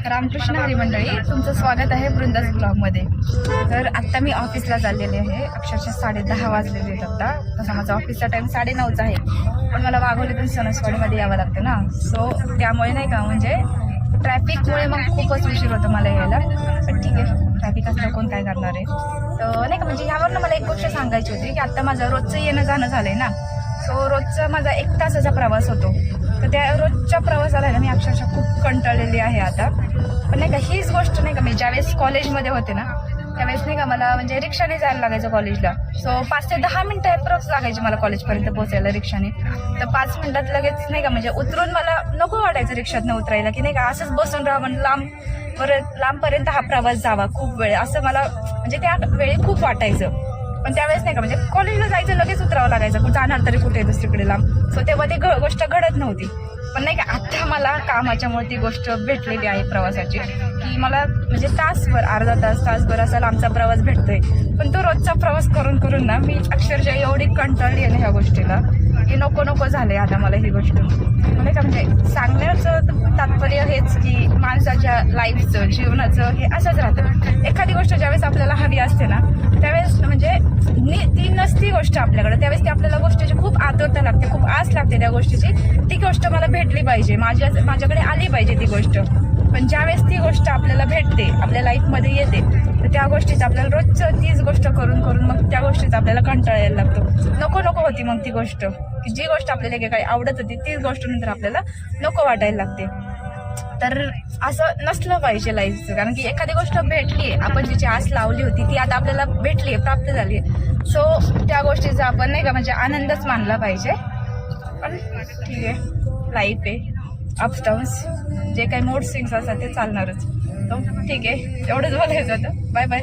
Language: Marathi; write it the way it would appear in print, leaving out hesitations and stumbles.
रामकृष्ण हरी मंडळी, तुमचं स्वागत आहे वृंदास ब्लॉगमध्ये। तर आत्ता मी ऑफिसला चाललेले आहे। अक्षरशः 10:30 वाजलेले आहेत आता। तसा माझा ऑफिसचा टाइम 9:30चा आहे, पण मला वाघोलीतून सणसवाडीमध्ये यावं लागतं ना, सो त्यामुळे नाही का म्हणजे ट्रॅफिकमुळे मग खूपच उशीर होतो मला यायला। पण ठीक आहे, ट्रॅफिक असलं कोण काय करणार आहे। तर नाही का म्हणजे ह्यावरनं मला एक गोष्ट सांगायची होती की आता माझं रोजचं येणं जाणं झालंय ना, सो रोजचा माझा 1 तासाचा प्रवास होतो। तर त्या रोजच्या प्रवासाला ना मी अक्षरशः खूप कंटाळलेली आहे आता। पण नाही का हीच गोष्ट नाही का मी ज्यावेळेस कॉलेजमध्ये होते ना त्यावेळेस नाही का मला म्हणजे रिक्षाने जायला लागायचं कॉलेजला। सो 5 ते 10 मिनिटं अप्रॉक्स लागायची मला कॉलेजपर्यंत पोहोचायला रिक्षाने। तर 5 मिनिटात लगेच नाही का म्हणजे उतरून मला नको वाटायचं रिक्षातनं उतरायला, की नाही का असंच बसून राहा म्हणून लांबपर्यंत हा प्रवास जावा खूप वेळ, असं मला म्हणजे त्या वेळी खूप वाटायचं। पण त्यावेळेस नाही का म्हणजे कॉलेजला जायचं लगेच उतरावं लागायचं, जाणार तरी कुठे दुसरीकडे लांब। सो तेव्हा ती गोष्ट घडत नव्हती। पण नाही का आता मला कामाच्यामुळे ती गोष्ट भेटलेली आहे प्रवासाची, की मला म्हणजे तासभर अर्धा तासभर असा लांबचा प्रवास भेटतोय। पण तो रोजचा प्रवास करून करून ना मी अक्षरशः एवढी कंटाळली आहे ना ह्या गोष्टीला, की नको झाले आता मला ही गोष्ट। नाही का म्हणजे सांगण्याचं तात्पर्य हेच की माणसाच्या लाईफचं जीवनाचं हे असंच राहतं। एखादी गोष्ट ज्यावेळेस आपल्याला हवी असते ना त्यावेळेस म्हणजे ती नसती गोष्ट आपल्याकडे, त्यावेळेस ती आपल्याला गोष्टीची खूप आतुरता लागते, खूप आस लागते त्या गोष्टीची। ती गोष्ट मला भेटली पाहिजे, माझ्याकडे आली पाहिजे ती गोष्ट। पण ज्यावेळेस ती गोष्ट आपल्याला भेटते, आपल्या लाईफमध्ये येते, तर त्या गोष्टीचं आपल्याला रोजचं तीच गोष्ट करून मग त्या गोष्टीचा आपल्याला कंटाळा यायला लागतो। नको होती मग ती गोष्ट, की जी गोष्ट आपल्याला काही आवडत होती तीच गोष्ट नंतर आपल्याला नको वाटायला लागते। तर असं नसलं पाहिजे लाईफचं, कारण की एखादी गोष्ट भेटली, आपण जिची आस लावली होती ती आता आपल्याला भेटली, प्राप्त झाली, सो त्या गोष्टीचा आपण नाही का म्हणजे आनंदच मानला पाहिजे। पण ठीक आहे, लाईफ आहे, अप्स डाऊन्स, जे काही मूड स्विंग्स असतात ते चालणारच। तो ठीक आहे, एवढंच बोलायचं होतं। Bye bye.